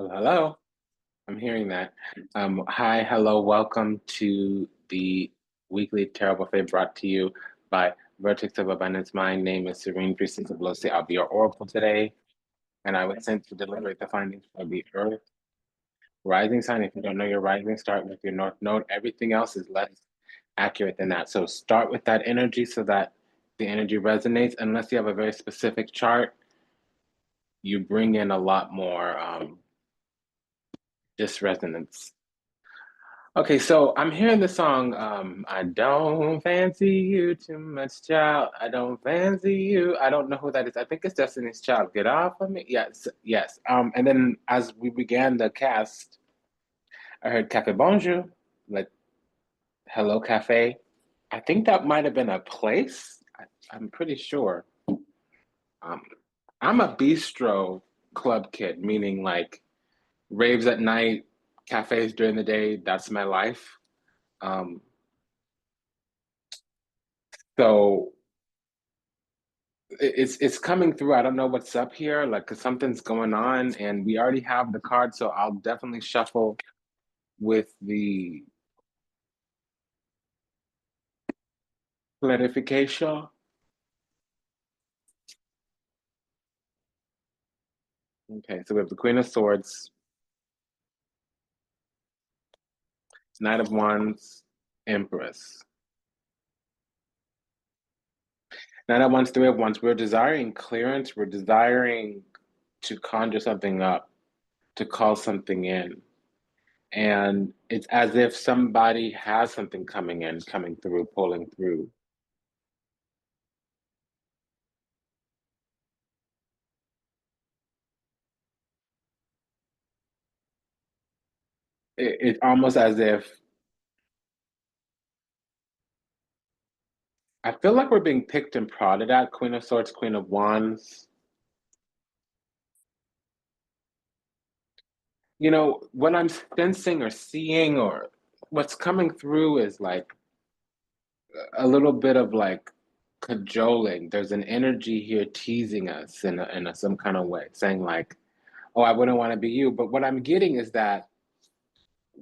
Hello, hello. I'm hearing that. Hi, hello, welcome to the weekly tarot buffet brought to you by Vertex of Abundance. My name is Serene Priestess Abossi. I'll be your oracle today, and I was sent to deliver the findings of the Earth rising sign. If you don't know your rising, start with your North Node. Everything else is less accurate than that. So start with that energy so that the energy resonates. Unless you have a very specific chart, you bring in a lot more disresonance. Okay, so I'm hearing the song, I don't fancy you too much, child. I don't fancy you. I don't know who that is. I think it's Destiny's Child. Get off of me. Yes, yes. And then as we began the cast, I heard Cafe Bonjour, like Hello Cafe. I think that might have been a place. I'm pretty sure. Um, I'm a bistro club kid, meaning like raves at night, cafes during the day. That's my life. Um, so it's coming through. I don't know what's up here, like 'cause something's going on, and we already have the card, so I'll definitely shuffle with the clarification. Okay, so we have the Queen of Swords, Knight of Wands, Empress. Knight of Wands, Three of Wands. We're desiring clearance. We're desiring to conjure something up, to call something in. And it's as if somebody has something coming in, coming through, pulling through. It's almost as if I feel like we're being picked and prodded at. Queen of Swords, Queen of Wands. You know, what I'm sensing or seeing or what's coming through is like a little bit of like cajoling. There's an energy here teasing us in some kind of way, saying like, "Oh, I wouldn't want to be you." But what I'm getting is that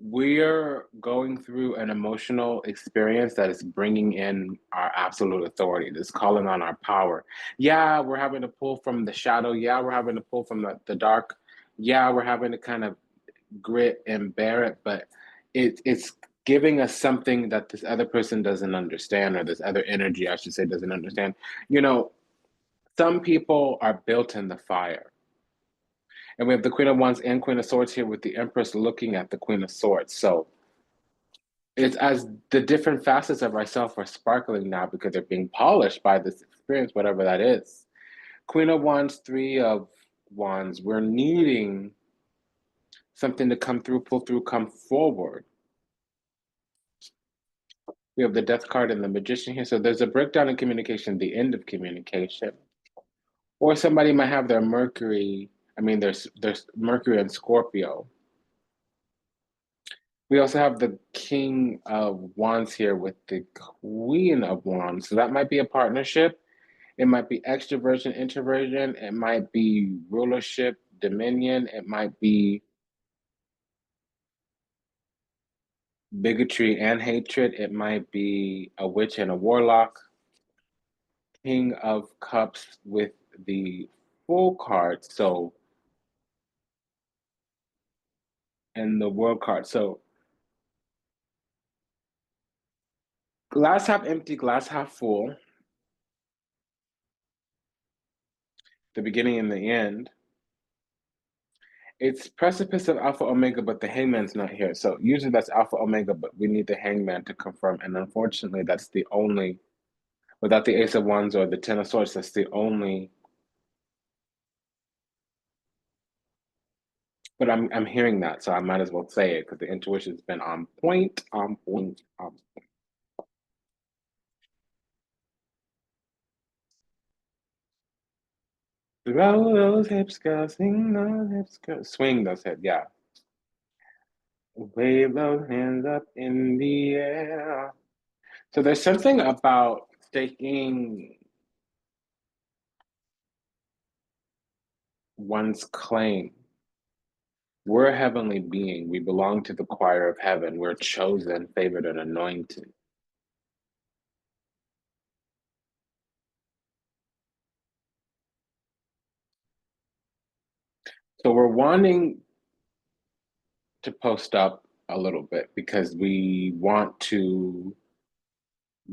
we're going through an emotional experience that is bringing in our absolute authority, that's calling on our power. Yeah, we're having to pull from the shadow. Yeah, we're having to pull from the dark. Yeah, we're having to kind of grit and bear it, but it's giving us something that this other person doesn't understand, or this other energy, I should say, doesn't understand. You know, some people are built in the fire. And we have the Queen of Wands and Queen of Swords here with the Empress looking at the Queen of Swords. So it's as the different facets of ourselves are sparkling now because they're being polished by this experience, whatever that is. Queen of Wands, Three of Wands, we're needing something to come through, pull through, come forward. We have the Death card and the Magician here. So there's a breakdown in communication, the end of communication. Or somebody might have their Mercury, there's Mercury and Scorpio. We also have the King of Wands here with the Queen of Wands. So that might be a partnership. It might be extroversion, introversion. It might be rulership, dominion. It might be bigotry and hatred. It might be a witch and a warlock. King of Cups with the Fool card. So, and the World card. So, glass half empty, glass half full. The beginning and the end. It's precipice of Alpha Omega, but the hangman's not here. So usually that's Alpha Omega, but we need the hangman to confirm. And unfortunately, that's the only, without the Ace of Wands or the Ten of Swords, that's the only. But I'm hearing that, so I might as well say it because the intuition's been on point, on point, on point. Roll those hips, girl, swing those hips, girl. Swing those hips, yeah. Wave those hands up in the air. So there's something about staking one's claim. We're a heavenly being. We belong to the choir of heaven. We're chosen, favored, and anointed. So we're wanting to post up a little bit because we want to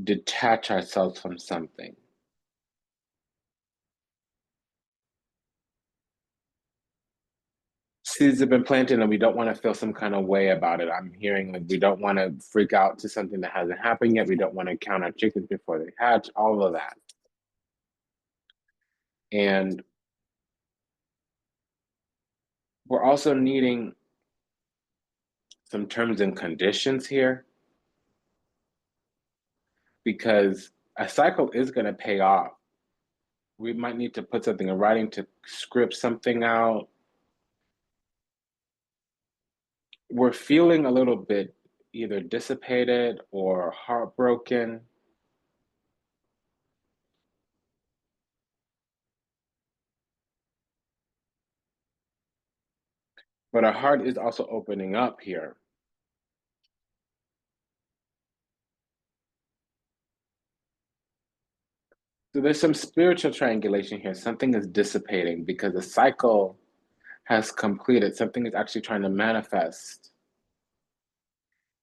detach ourselves from something. Seeds have been planted and we don't want to feel some kind of way about it. I'm hearing like we don't want to freak out to something that hasn't happened yet. We don't want to count our chickens before they hatch, all of that. And we're also needing some terms and conditions here because a cycle is going to pay off. We might need to put something in writing to script something out. We're feeling a little bit either dissipated or heartbroken. But our heart is also opening up here. So there's some spiritual triangulation here. Something is dissipating because the cycle has completed. Something is actually trying to manifest.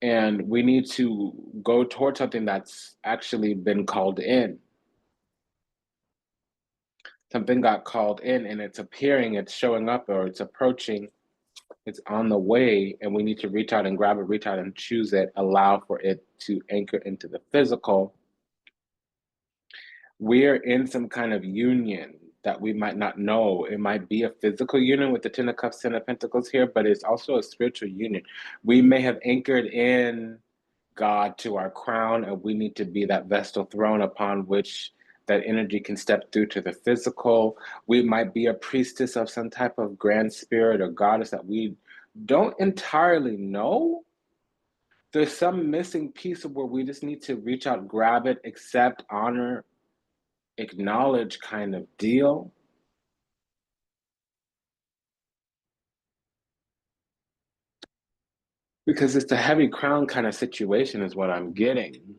And we need to go towards something that's actually been called in. Something got called in and it's appearing, it's showing up, or it's approaching, it's on the way, and we need to reach out and grab it, reach out and choose it, allow for it to anchor into the physical. We're in some kind of union that we might not know. It might be a physical union with the Ten of Cups, Ten of Pentacles here, but it's also a spiritual union. We may have anchored in God to our crown, and we need to be that vestal throne upon which that energy can step through to the physical. We might be a priestess of some type of grand spirit or goddess that we don't entirely know. There's some missing piece of where we just need to reach out, grab it, accept, honor, acknowledge kind of deal. Because it's a heavy crown kind of situation, is what I'm getting.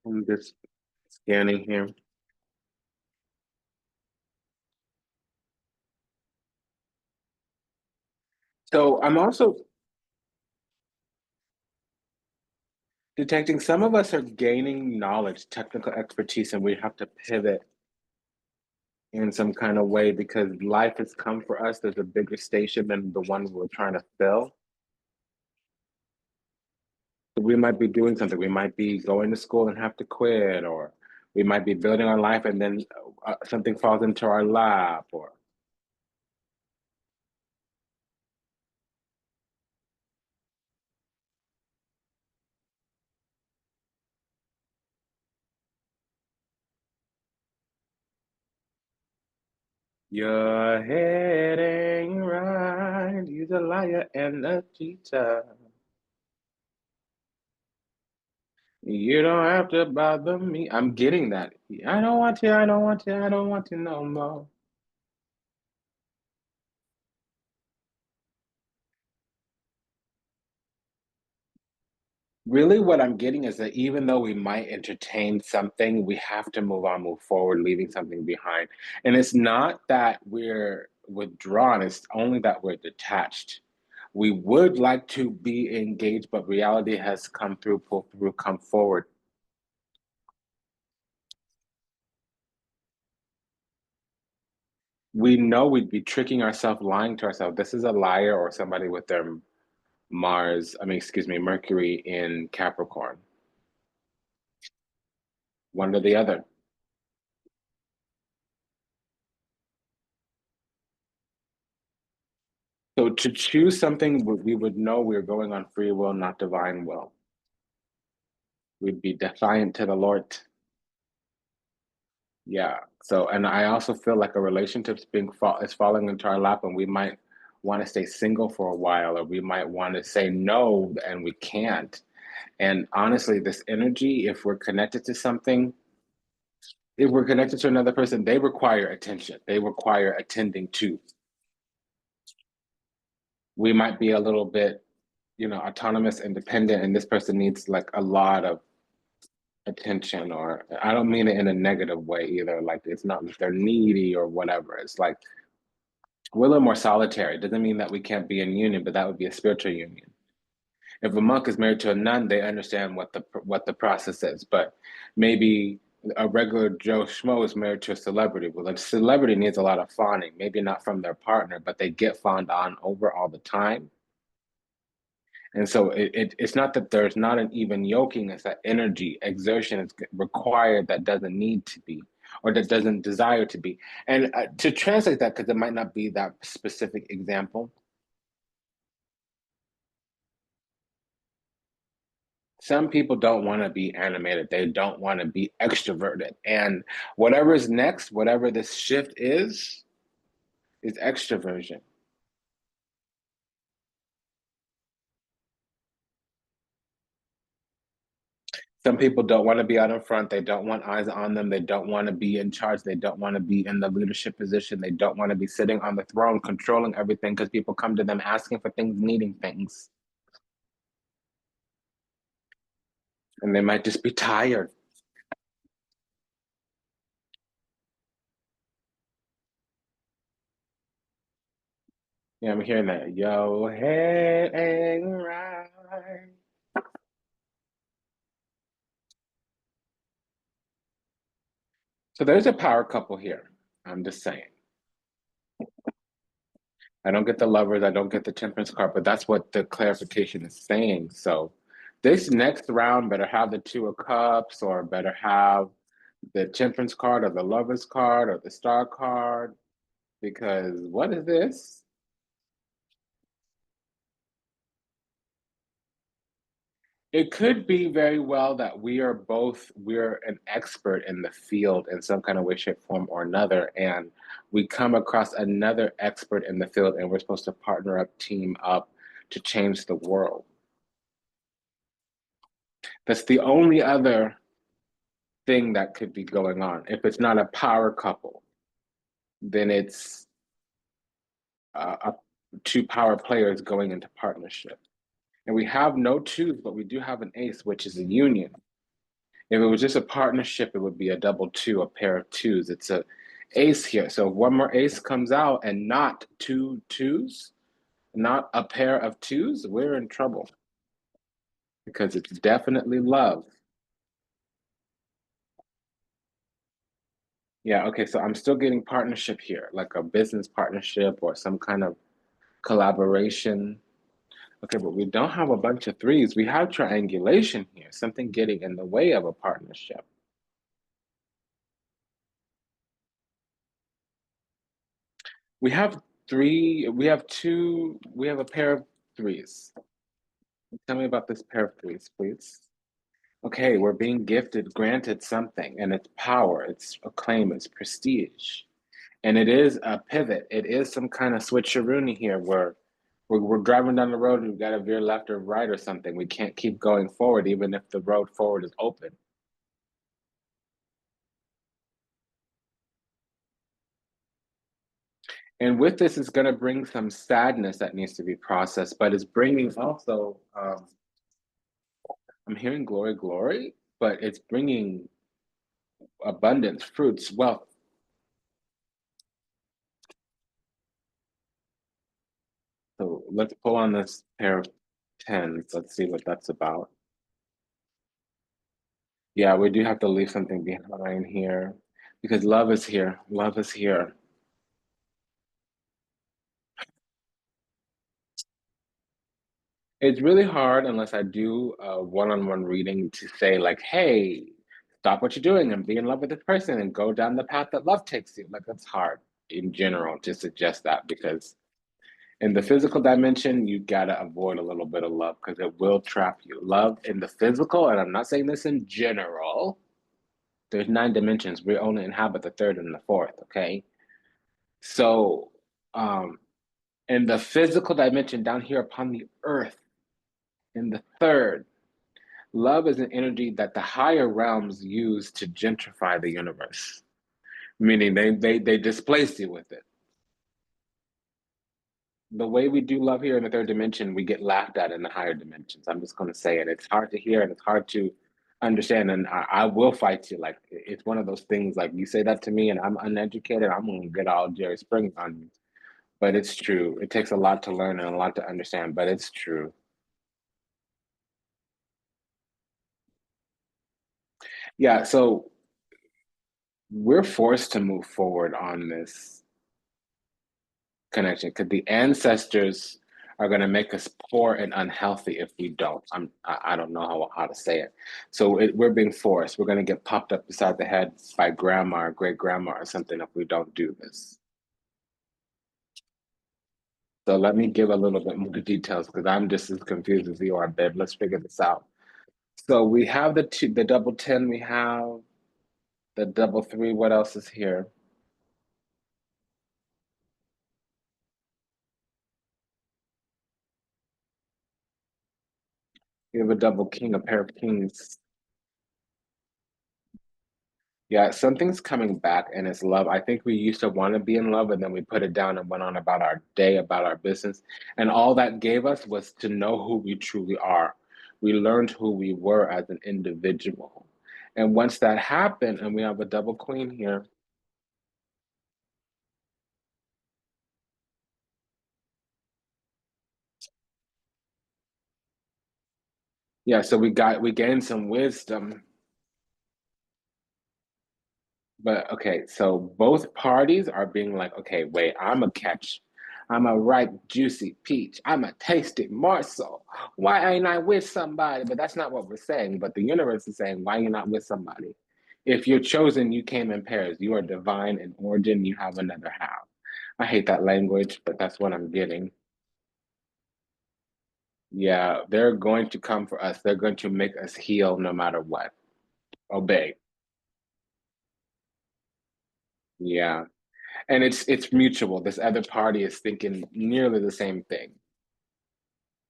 I'm just scanning here. So I'm also detecting some of us are gaining knowledge, technical expertise, and we have to pivot in some kind of way because life has come for us. There's a bigger station than the one we're trying to fill. So we might be doing something. We might be going to school and have to quit, or we might be building our life and then something falls into our lap, or your head ain't right. You're a liar and a cheater. You don't have to bother me. I'm getting that. I don't want you. I don't want you. I don't want you no more. Really, what I'm getting is that even though we might entertain something, we have to move on, move forward, leaving something behind. And it's not that we're withdrawn, it's only that we're detached. We would like to be engaged, but reality has come through, pull through, come forward. We know we'd be tricking ourselves, lying to ourselves. This is a liar or somebody with their excuse me, Mercury in Capricorn, one or the other. So to choose something, we would know we're going on free will, not divine will. We'd be defiant to the Lord. Yeah. So, and I also feel like a relationship's is falling into our lap, and we might want to stay single for a while, or we might want to say no, and we can't. And honestly, this energy, if we're connected to something, if we're connected to another person, they require attention. They require attending to. We might be a little bit, autonomous, independent, and this person needs like a lot of attention, or I don't mean it in a negative way either. Like it's not that they're needy or whatever. It's like we're a little more solitary. It doesn't mean that we can't be in union, but that would be a spiritual union. If a monk is married to a nun, they understand what the process is. But maybe a regular Joe Schmo is married to a celebrity. Well, a celebrity needs a lot of fawning, maybe not from their partner, but they get fawned on over all the time. And so it's not that there's not an even yoking, it's that energy, exertion is required that doesn't need to be, or that doesn't desire to be. And to translate that, because it might not be that specific example, some people don't want to be animated, they don't want to be extroverted. And whatever is next, whatever this shift is extroversion. Some people don't want to be out in front. They don't want eyes on them. They don't want to be in charge. They don't want to be in the leadership position. They don't want to be sitting on the throne, controlling everything because people come to them asking for things, needing things. And they might just be tired. Yeah, I'm hearing that. Yo, hey, hey, right. So there's a power couple here. I'm just saying. I don't get the lovers, I don't get the temperance card, but that's what the clarification is saying. So this next round better have the two of cups, or better have the temperance card, or the lovers card, or the star card, because what is this? It could be very well that we're an expert in the field in some kind of way, shape, form, or another, and we come across another expert in the field, and we're supposed to partner up, team up to change the world. That's the only other thing that could be going on. If it's not a power couple, then it's uh, two power players going into partnership. And we have no twos, but we do have an ace, which is a union. If it was just a partnership, it would be a double two, a pair of twos. It's a ace here. So if one more ace comes out and not two twos, not a pair of twos, we're in trouble because it's definitely love. Yeah, okay, so I'm still getting partnership here, like a business partnership or some kind of collaboration. Okay, but we don't have a bunch of threes. We have triangulation here, something getting in the way of a partnership. We have we have a pair of threes. Tell me about this pair of threes, please. Okay, we're being gifted, granted something, and it's power, it's acclaim, it's prestige. And it is a pivot. It is some kind of switcheroonie here where we're driving down the road and we've got to veer left or right or something. We can't keep going forward even if the road forward is open. And with this, it's going to bring some sadness that needs to be processed, but it's bringing also, I'm hearing glory, glory, but it's bringing abundance, fruits, wealth. So let's pull on this pair of tens. Let's see what that's about. Yeah, we do have to leave something behind here because love is here. Love is here. It's really hard unless I do a one-on-one reading to say like, hey, stop what you're doing and be in love with this person and go down the path that love takes you. Like that's hard in general to suggest that because In the physical dimension, you gotta avoid a little bit of love because it will trap you. Love in the physical, and I'm not saying this in general, there's 9 dimensions. We only inhabit the third and the fourth, okay? So, um, in the physical dimension down here upon the earth, in the third, love is an energy that the higher realms use to gentrify the universe, meaning they displace you with it. The way we do love here in the third dimension, we get laughed at in the higher dimensions. I'm just going to say it. It's hard to hear and it's hard to understand. And I will fight you. Like, it's one of those things, like, you say that to me and I'm uneducated, I'm going to get all Jerry Springer on you. But it's true. It takes a lot to learn and a lot to understand, but it's true. Yeah, so we're forced to move forward on this connection because the ancestors are going to make us poor and unhealthy if we don't. I don't know how to say it. So we're being forced. We're going to get popped up beside the head by grandma or great grandma or something if we don't do this. So let me give a little bit more details because I'm just as confused as you are, babe. Let's figure this out. So we have the double 10, we have the double three. What else is here? We have a double king, a pair of kings. Yeah, something's coming back and it's love. I think we used to want to be in love and then we put it down and went on about our day, about our business. And all that gave us was to know who we truly are. We learned who we were as an individual. And once that happened, and we have a double queen here. Yeah, so we gained some wisdom. But okay, so both parties are being like, okay, wait, I'm a catch. I'm a ripe, juicy peach. I'm a tasty morsel. Why ain't I with somebody? But that's not what we're saying. But the universe is saying, why are you not with somebody? If you're chosen, you came in pairs. You are divine in origin. You have another half. I hate that language, but that's what I'm getting. Yeah, they're going to come for us. They're going to make us heal no matter what. Obey. Yeah. And it's mutual. This other party is thinking nearly the same thing.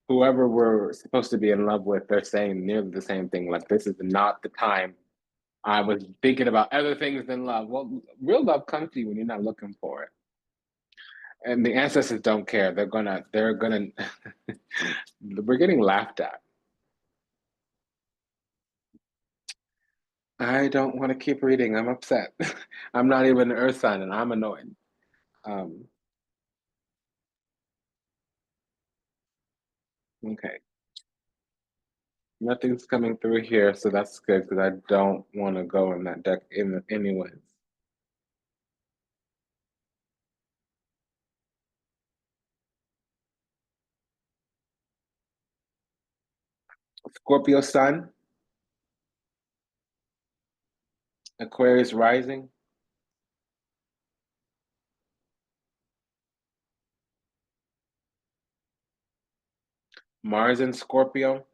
Whoever we're supposed to be in love with, they're saying nearly the same thing. Like, this is not the time. I was thinking about other things than love. Well, real love comes to you when you're not looking for it. And the ancestors don't care. They're gonna we're getting laughed at. I don't want to keep reading. I'm upset. I'm not even an earth sign and I'm annoyed. Um, okay. Nothing's coming through here, so that's good because I don't want to go in that deck in anyways. Scorpio sun, Aquarius rising, Mars in Scorpio.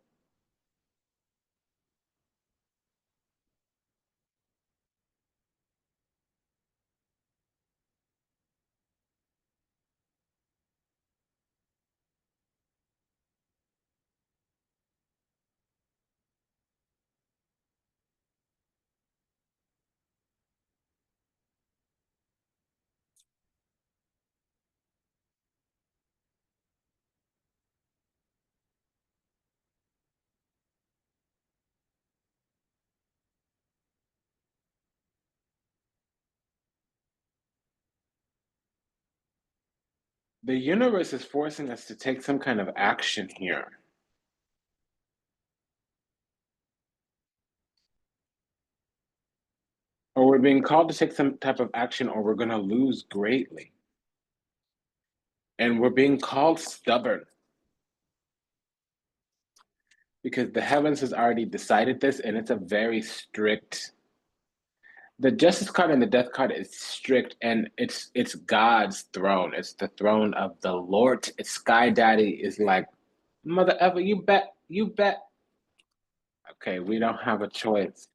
The universe is forcing us to take some kind of action here, or we're being called to take some type of action, or we're going to lose greatly. And we're being called stubborn because the heavens has already decided this, and it's a very strict The Justice card and the Death card is strict, and it's God's throne. It's the throne of the Lord. It's Sky Daddy is like, mother ever, you bet, you bet. Okay, we don't have a choice.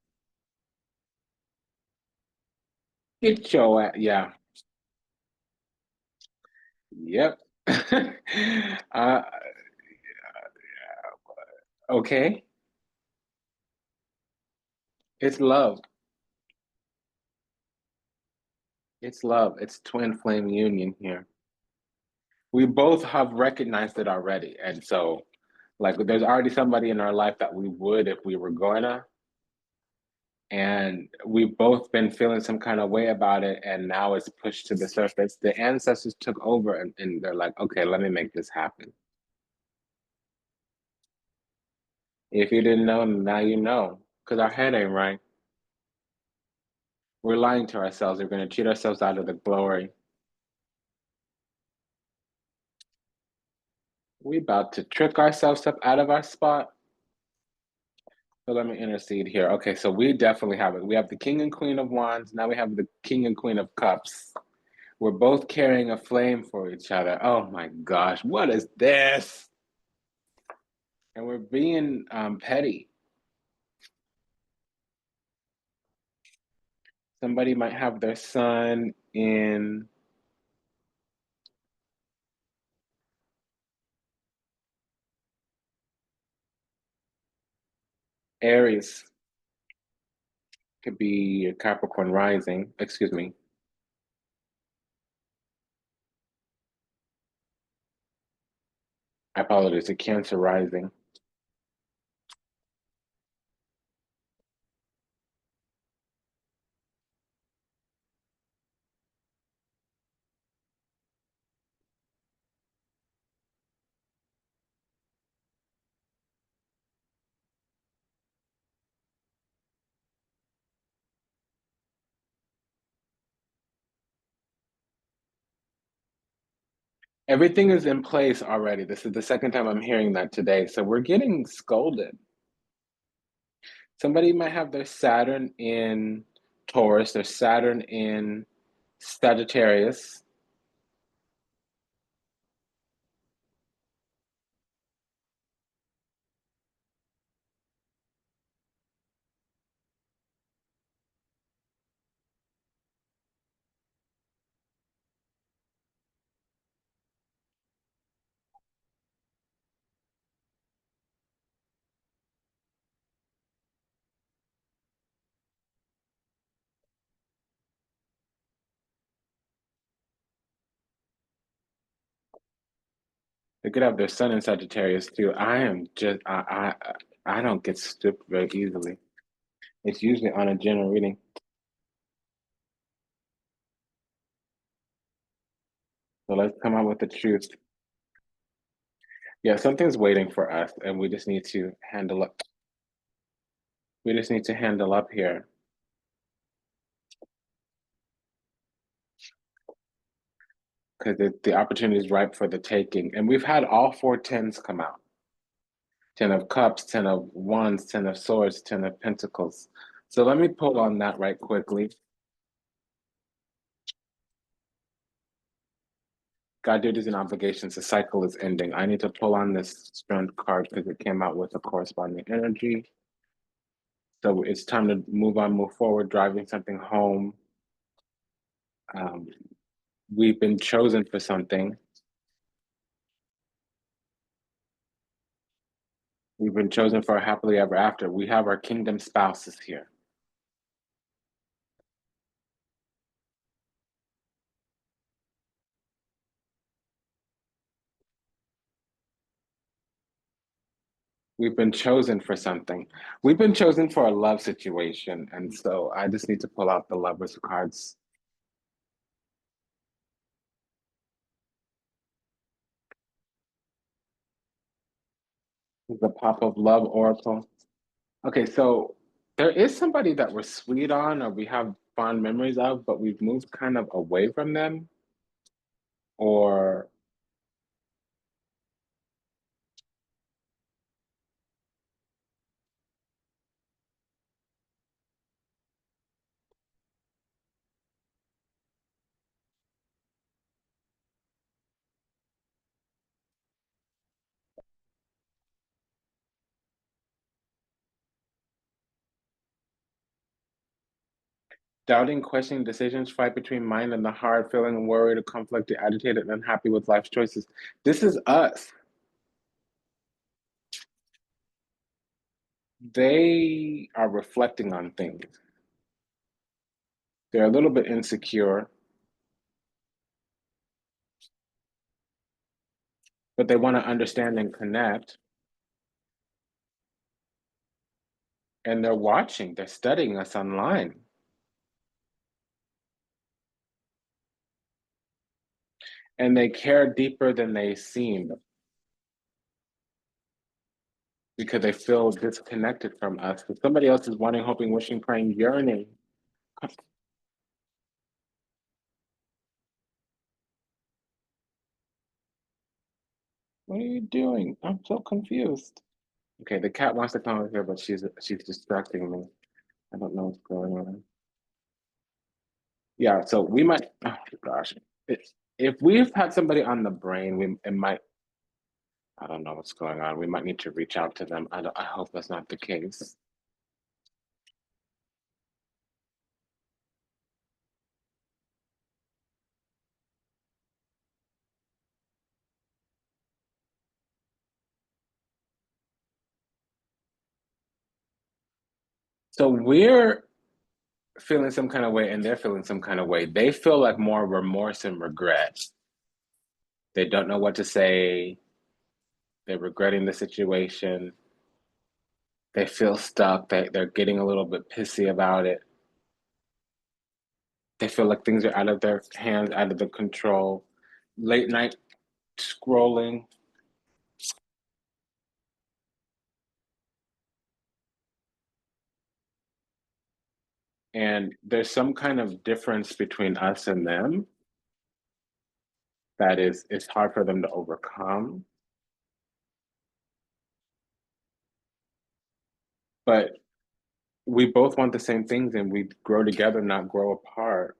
Get your yeah, yep. uh, okay, it's love. It's love. It's twin flame union here. We both have recognized it already, and so like there's already somebody in our life that we would if we were gonna, and we've both been feeling some kind of way about it, and now it's pushed to the surface. The ancestors took over, and they're like, okay, let me make this happen. If you didn't know, now you know, because our head ain't right. We're lying to ourselves. We're going to cheat ourselves out of the glory. We about to trick ourselves up out of our spot. So let me intercede here. Okay, so we definitely have it. We have the King and Queen of Wands. Now we have the King and Queen of Cups. We're both carrying a flame for each other. Oh my gosh, what is this? And we're being petty. Somebody might have their sun in Aries. Could be a Capricorn rising. Excuse me. I apologize. A Cancer rising. Everything is in place already. This is the second time I'm hearing that today. So we're getting scolded. Somebody might have their Saturn in Taurus, their Saturn in Sagittarius. They could have their Sun in Sagittarius too. I don't get stripped very easily. It's usually on a general reading. So let's come out with the truth. Yeah, something's waiting for us, and we just need to handle up. We just need to handle up here because the opportunity is ripe for the taking. And we've had all four tens come out. 10 of Cups, 10 of Wands, 10 of Swords, 10 of Pentacles. So let me pull on that right quickly. God, duties and obligations, the cycle is ending. I need to pull on this Strength card because it came out with a corresponding energy. So it's time to move on, move forward, driving something home. Um, we've been chosen for something. We've been chosen for a happily ever after. We have our kingdom spouses here. We've been chosen for something. We've been chosen for a love situation. And so I just need to pull out the lovers cards. The pop of love oracle. Okay, so there is somebody that we're sweet on or we have fond memories of, but we've moved kind of away from them. Or Doubting, questioning decisions, fight between mind and the heart, feeling worried, conflicted, agitated, unhappy with life's choices. This is us. They are reflecting on things. They're a little bit insecure, but they want to understand and connect. And they're watching, they're studying us online. And they care deeper than they seem because they feel disconnected from us. If somebody else is wanting, hoping, wishing, praying, yearning. What are you doing? I'm so confused. Okay, the cat wants to come over here, but she's distracting me. I don't know what's going on. Yeah, so we might. Oh gosh, if we've had somebody on the brain, we it might. I don't know what's going on. We might need to reach out to them. I hope that's not the case. So we're feeling some kind of way, and they're feeling some kind of way. They feel like more remorse and regret. They don't know what to say. They're regretting the situation. They feel stuck. They're getting a little bit pissy about it. They feel like things are out of their hands, out of their control. Late night scrolling. And there's some kind of difference between us and them that is hard for them to overcome. But we both want the same things and we grow together, not grow apart.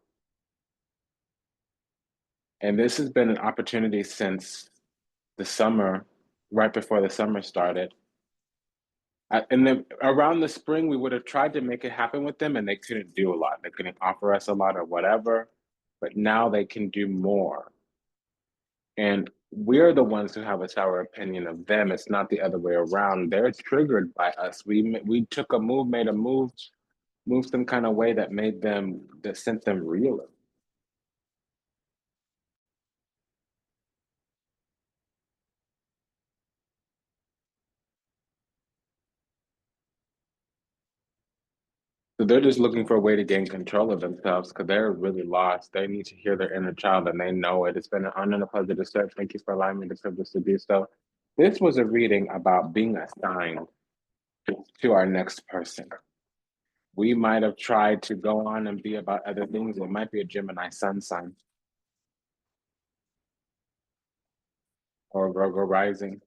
And this has been an opportunity since the summer, right before the summer started. And then around the spring, we would have tried to make it happen with them, and they couldn't do a lot. They couldn't offer us a lot or whatever. But now they can do more. And we're the ones who have a sour opinion of them. It's not the other way around. They're triggered by us. We took a move, made a move, moved some kind of way that made them that sent them reeling. So they're just looking for a way to gain control of themselves because they're really lost. They need to hear their inner child and they know it. It's been an honor and a pleasure to serve. Thank you for allowing me the privilege to do so. This was a reading about being assigned to our next person. We might have tried to go on and be about other things. It might be a Gemini sun sign or a Virgo rising.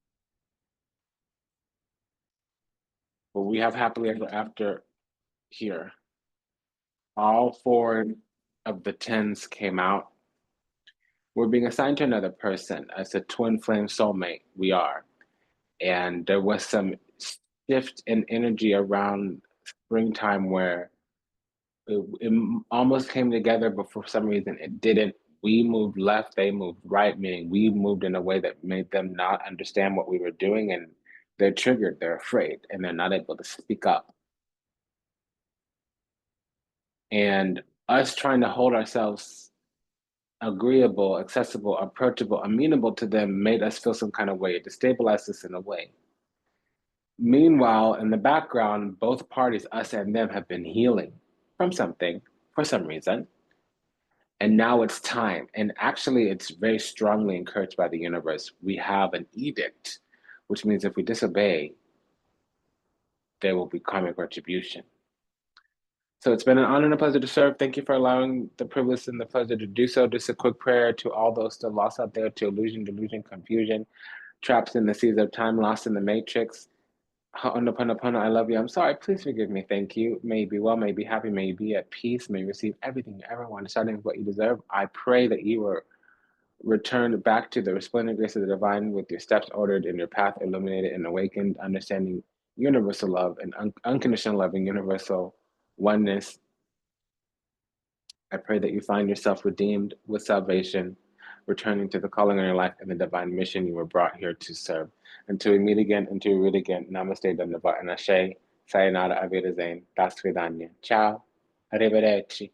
But we have happily ever after here. All four of the tens came out. We're being assigned to another person as a twin flame soulmate. We are. And there was some shift in energy around springtime where it almost came together, but for some reason it didn't. We moved left, they moved right, meaning we moved in a way that made them not understand what we were doing, and they're triggered, they're afraid, and they're not able to speak up. And us trying to hold ourselves agreeable, accessible, approachable, amenable to them made us feel some kind of way. It destabilized us in a way. Meanwhile, in the background, both parties, us and them, have been healing from something for some reason. And now it's time. And actually, it's very strongly encouraged by the universe. We have an edict, which means if we disobey, there will be karmic retribution. So it's been an honor and a pleasure to serve. Thank you for allowing the privilege and the pleasure to do so. Just a quick prayer to all those still lost out there to illusion, delusion, confusion, trapped in the seas of time, lost in the matrix. Ho'oponopono, I love you. I'm sorry. Please forgive me. Thank you. May you be well. May you be happy. May you be at peace. May you receive everything you ever want, starting with what you deserve. I pray that you are returned back to the resplendent grace of the divine with your steps ordered and your path illuminated and awakened, understanding universal love and unconditional love and universal oneness I pray that you find yourself redeemed with salvation, returning to the calling on your life and the divine mission you were brought here to serve. Until we meet again, until we read again, namaste, Dandava, and Ashe, sayonara, Auf Wiedersehen, das Vidanya. Ciao, arrivederci.